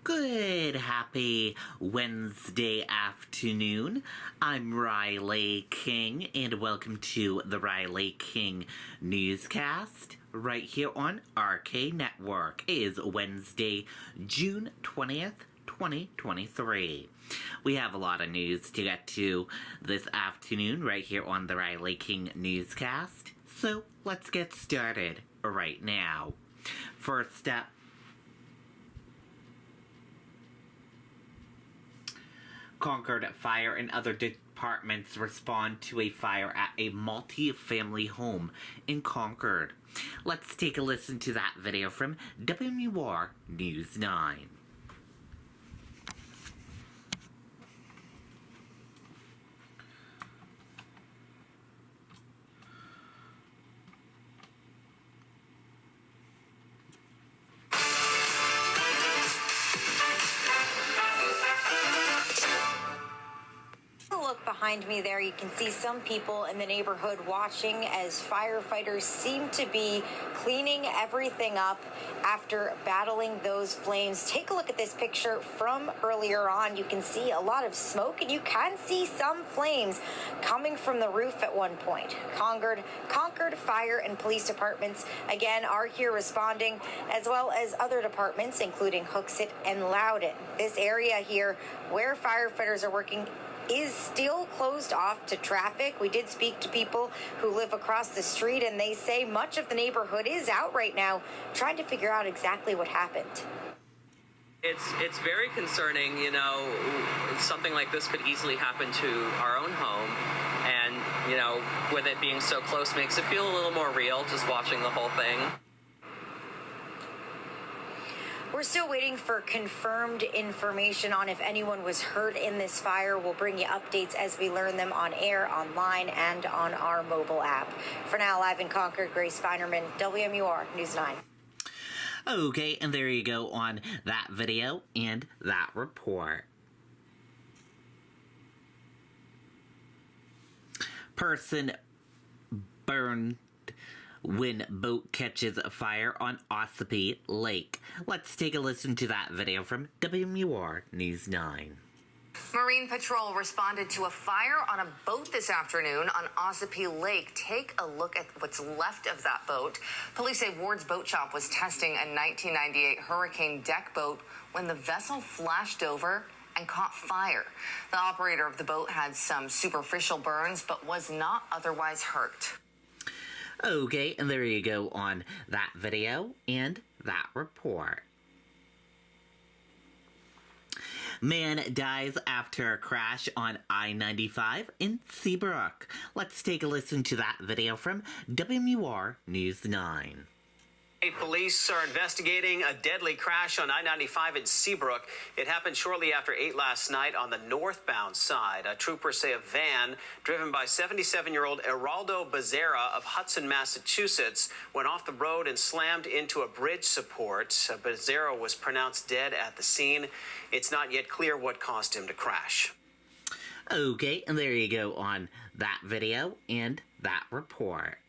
Good, happy Wednesday afternoon. I'm Riley King, and welcome to the Riley King Newscast right here on RK Network. It is Wednesday, June 20th, 2023. We have a lot of news to get to this afternoon right here on the Riley King Newscast, so let's get started right now. First up, Concord Fire and other departments respond to a fire at a multi-family home in Concord. Let's take a listen to that video from WMUR News 9. Behind me there, you can see some people in the neighborhood watching as firefighters seem to be cleaning everything up after battling those flames. Take a look at this picture from earlier on. You can see a lot of smoke, and you can see some flames coming from the roof at one point. Concord Fire and Police Departments, again, are here responding, as well as other departments, including Hooksett and Loudoun. This area here where firefighters are working is still closed off to traffic. We did speak to people who live across the street, and they say much of the neighborhood is out right now trying to figure out exactly what happened. It's very concerning, you know, something like this could easily happen to our own home, and, you know, with it being so close makes it feel a little more real just watching the whole thing. We're still waiting for confirmed information on if anyone was hurt in this fire. We'll bring you updates as we learn them on air, online, and on our mobile app. For now, live in Concord, Grace Feinerman, WMUR News 9. Okay, and there you go on that video and that report. Person burned when boat catches fire on Ossipee Lake. Let's take a listen to that video from WMUR News 9. Marine Patrol responded to a fire on a boat this afternoon on Ossipee Lake. Take a look at what's left of that boat. Police say Ward's Boat Shop was testing a 1998 Hurricane deck boat when the vessel flashed over and caught fire. The operator of the boat had some superficial burns but was not otherwise hurt. Okay, and there you go on that video and that report. Man dies after a crash on I-95 in Seabrook. Let's take a listen to that video from WMUR News 9. Police are investigating a deadly crash on I-95 in Seabrook. It happened shortly after 8 last night on the northbound side. Troopers say a van driven by 77-year-old Geraldo Becerra of Hudson, Massachusetts, went off the road and slammed into a bridge support. Becerra was pronounced dead at the scene. It's not yet clear what caused him to crash. Okay, and there you go on that video and that report.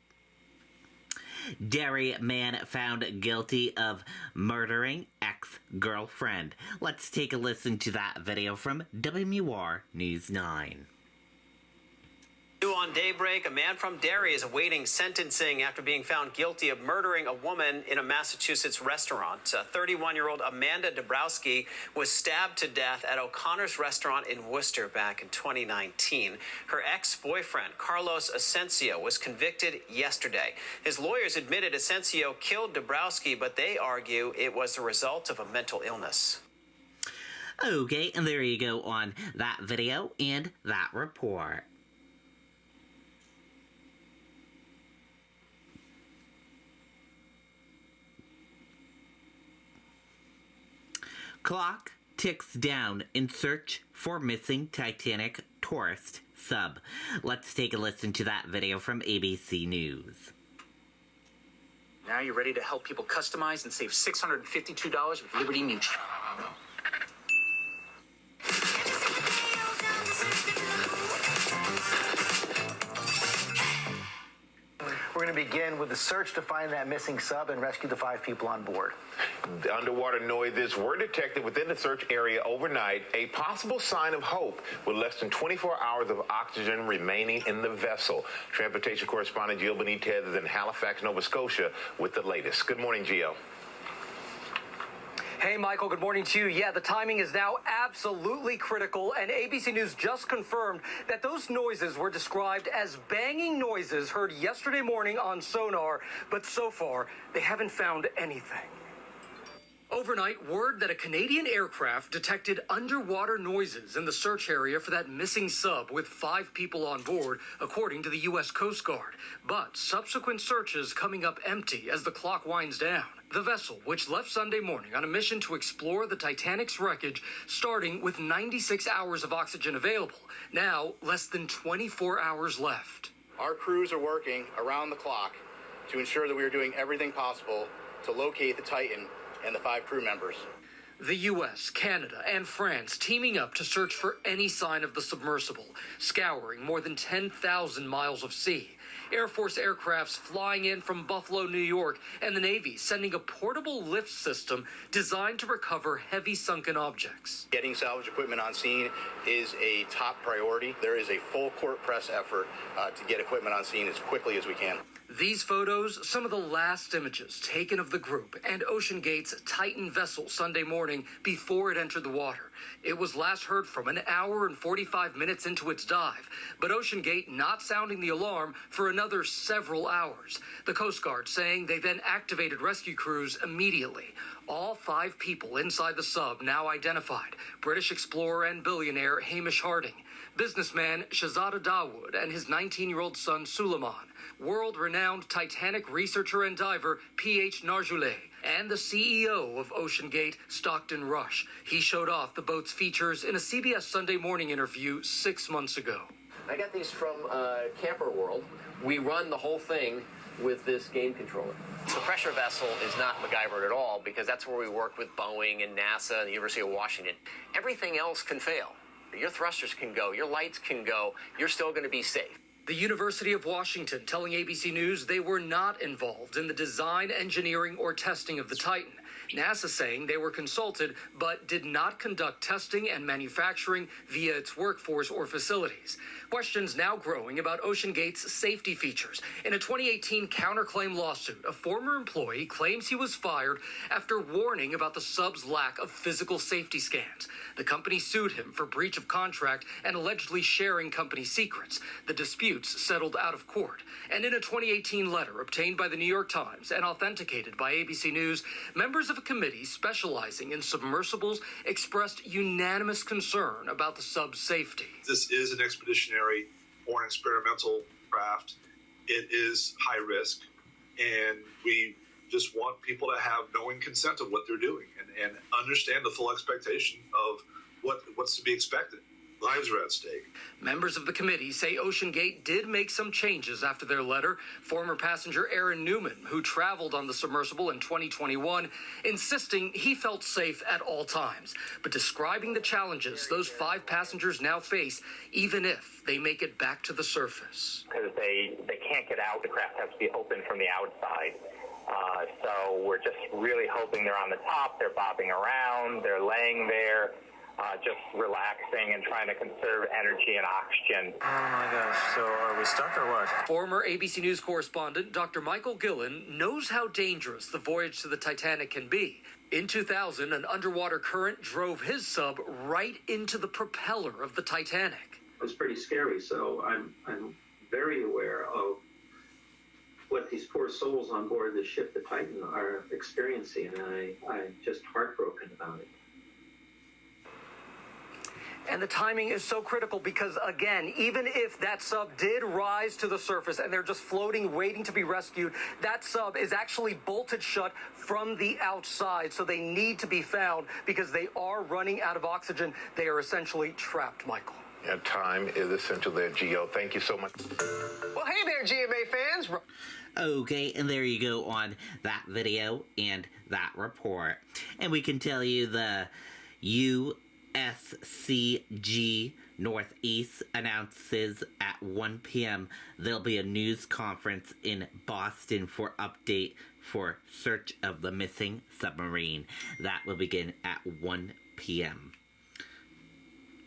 Derry man found guilty of murdering ex-girlfriend. Let's take a listen to that video from WMUR News 9. New on Daybreak, a man from Derry is awaiting sentencing after being found guilty of murdering a woman in a Massachusetts restaurant. 31-year-old Amanda Dabrowski was stabbed to death at O'Connor's restaurant in Worcester back in 2019. Her ex-boyfriend, Carlos Asensio, was convicted yesterday. His lawyers admitted Asensio killed Dabrowski, but they argue it was the result of a mental illness. Okay, and there you go on that video and that report. Clock ticks down in search for missing Titanic tourist sub. Let's take a listen to that video from ABC News. Now you're ready to help people customize and save $652 with Liberty Mutual. We're going to begin with the search to find that missing sub and rescue the 5 people on board. The underwater noises were detected within the search area overnight, a possible sign of hope with less than 24 hours of oxygen remaining in the vessel. Transportation correspondent Gio Benitez is in Halifax, Nova Scotia with the latest. Good morning, Gio. Hey, Michael, good morning to you. Yeah, the timing is now absolutely critical, and ABC News just confirmed that those noises were described as banging noises heard yesterday morning on sonar, but so far, they haven't found anything. Overnight, word that a Canadian aircraft detected underwater noises in the search area for that missing sub with 5 people on board, according to the U.S. Coast Guard. But subsequent searches coming up empty as the clock winds down. The vessel, which left Sunday morning on a mission to explore the Titanic's wreckage, starting with 96 hours of oxygen available. Now, less than 24 hours left. Our crews are working around the clock to ensure that we are doing everything possible to locate the Titan and the 5 crew members. The U.S., Canada, and France teaming up to search for any sign of the submersible, scouring more than 10,000 miles of sea. Air Force aircrafts flying in from Buffalo, New York, and the Navy sending a portable lift system designed to recover heavy sunken objects. Getting salvage equipment on scene is a top priority. There is a full court press effort to get equipment on scene as quickly as we can. These photos, some of the last images taken of the group and Ocean Gate's Titan vessel Sunday morning before it entered the water. It was last heard from an hour and 45 minutes into its dive, but Ocean Gate not sounding the alarm for another several hours. The Coast Guard saying they then activated rescue crews immediately. All 5 people inside the sub now identified: British explorer and billionaire Hamish Harding, businessman Shahzada Dawood and his 19-year-old son Suleiman, world-renowned Titanic researcher and diver P.H. Narjule, and the CEO of Ocean Gate, Stockton Rush. He showed off the boat's features in a CBS Sunday Morning interview 6 months ago. I got these from Camper World. We run the whole thing with this game controller. The pressure vessel is not MacGyvered at all, because that's where we work with Boeing and NASA and the University of Washington. Everything else can fail. Your thrusters can go, your lights can go, you're still going to be safe. The University of Washington telling ABC News they were not involved in the design, engineering, or testing of the Titan. NASA saying they were consulted but did not conduct testing and manufacturing via its workforce or facilities. Questions now growing about Ocean Gate's safety features. In a 2018 counterclaim lawsuit, a former employee claims he was fired after warning about the sub's lack of physical safety scans. The company sued him for breach of contract and allegedly sharing company secrets. The disputes settled out of court. And in a 2018 letter obtained by the New York Times and authenticated by ABC News, members of a committee specializing in submersibles expressed unanimous concern about the sub's safety. This is an expeditionary or an experimental craft. It is high risk, and we just want people to have knowing consent of what they're doing and understand the full expectation of what's to be expected. Lives are at stake. Members of the committee say Ocean Gate did make some changes after their letter. Former passenger Aaron Newman, who traveled on the submersible in 2021, insisting he felt safe at all times, but describing the challenges those 5 passengers now face, even if they make it back to the surface. Because they can't get out. The craft has to be open from the outside. So we're just really hoping they're on the top, they're bobbing around, they're laying there, just relaxing and trying to conserve energy and oxygen. Oh my gosh, so are we stuck or what? Former ABC News correspondent Dr. Michael Gillen knows how dangerous the voyage to the Titanic can be. In 2000, an underwater current drove his sub right into the propeller of the Titanic. It was pretty scary, so I'm very aware of what these poor souls on board the ship, the Titan, are experiencing, and I'm just heartbroken about it. And the timing is so critical because, again, even if that sub did rise to the surface and they're just floating, waiting to be rescued, that sub is actually bolted shut from the outside. So they need to be found because they are running out of oxygen. They are essentially trapped, Michael. Yeah, time is essential there, Gio. Thank you so much. Well, hey there, GMA fans. Okay, and there you go on that video and that report. And we can tell you the U.S. SCG Northeast announces at 1 p.m. there'll be a news conference in Boston for update for search of the missing submarine. That will begin at 1 p.m.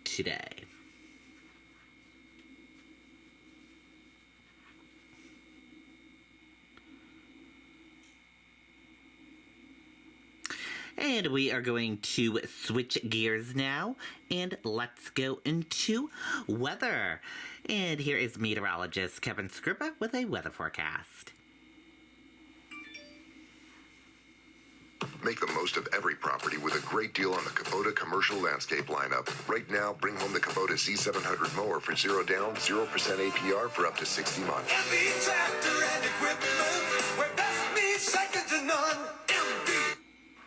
today. And we are going to switch gears now, and let's go into weather. And here is meteorologist Kevin Scrippa with a weather forecast. Make the most of every property with a great deal on the Kubota commercial landscape lineup. Right now, bring home the Kubota C700 mower for 0 down, 0% APR for up to 60 months. MB Tractor and Equipment, where best meets second to none. MB.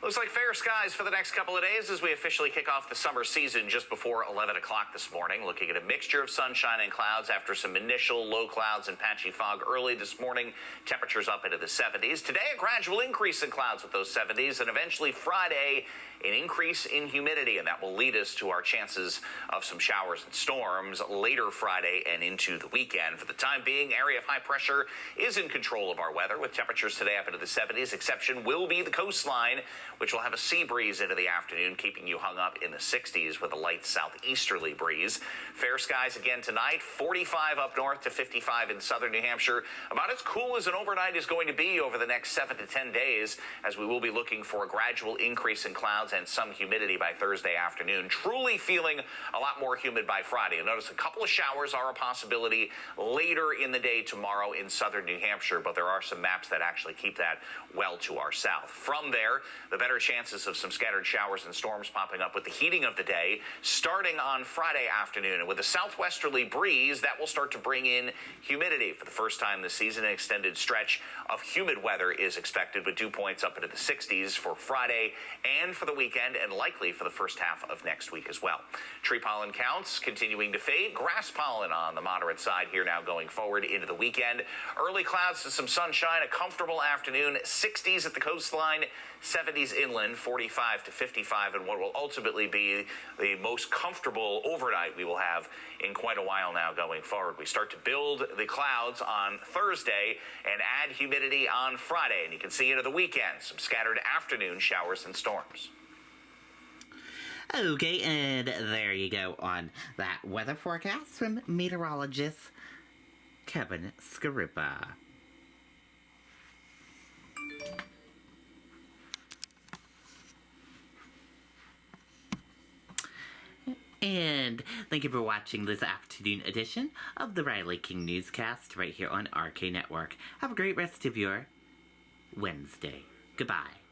Looks like fair skies for the next couple of days as we officially kick off the summer season just before 11 o'clock this morning. Looking at a mixture of sunshine and clouds after some initial low clouds and patchy fog early this morning. Temperatures up into the 70s. Today, a gradual increase in clouds with those 70s, and eventually Friday, an increase in humidity, and that will lead us to our chances of some showers and storms later Friday and into the weekend. For the time being, area of high pressure is in control of our weather, with temperatures today up into the 70s. Exception will be the coastline, which will have a sea breeze into the afternoon, keeping you hung up in the 60s with a light southeasterly breeze. Fair skies again tonight, 45 up north to 55 in southern New Hampshire. About as cool as an overnight is going to be over the next 7 to 10 days, as we will be looking for a gradual increase in clouds and some humidity by Thursday afternoon. Truly feeling a lot more humid by Friday. You'll notice a couple of showers are a possibility later in the day tomorrow in southern New Hampshire, but there are some maps that actually keep that well to our south. From there, the better chances of some scattered showers and storms popping up with the heating of the day starting on Friday afternoon. And with a southwesterly breeze, that will start to bring in humidity. For the first time this season, an extended stretch of humid weather is expected, with dew points up into the 60s for Friday and for the weekend, and likely for the first half of next week as well. Tree pollen counts continuing to fade. Grass pollen on the moderate side here now going forward into the weekend. Early clouds to some sunshine, a comfortable afternoon, 60s at the coastline, 70s inland, 45 to 55, and what will ultimately be the most comfortable overnight we will have in quite a while now going forward. We start to build the clouds on Thursday and add humidity on Friday, and you can see into the weekend some scattered afternoon showers and storms. Okay, and there you go on that weather forecast from meteorologist Kevin Scrippa. And thank you for watching this afternoon edition of the Riley King Newscast right here on RK Network. Have a great rest of your Wednesday. Goodbye.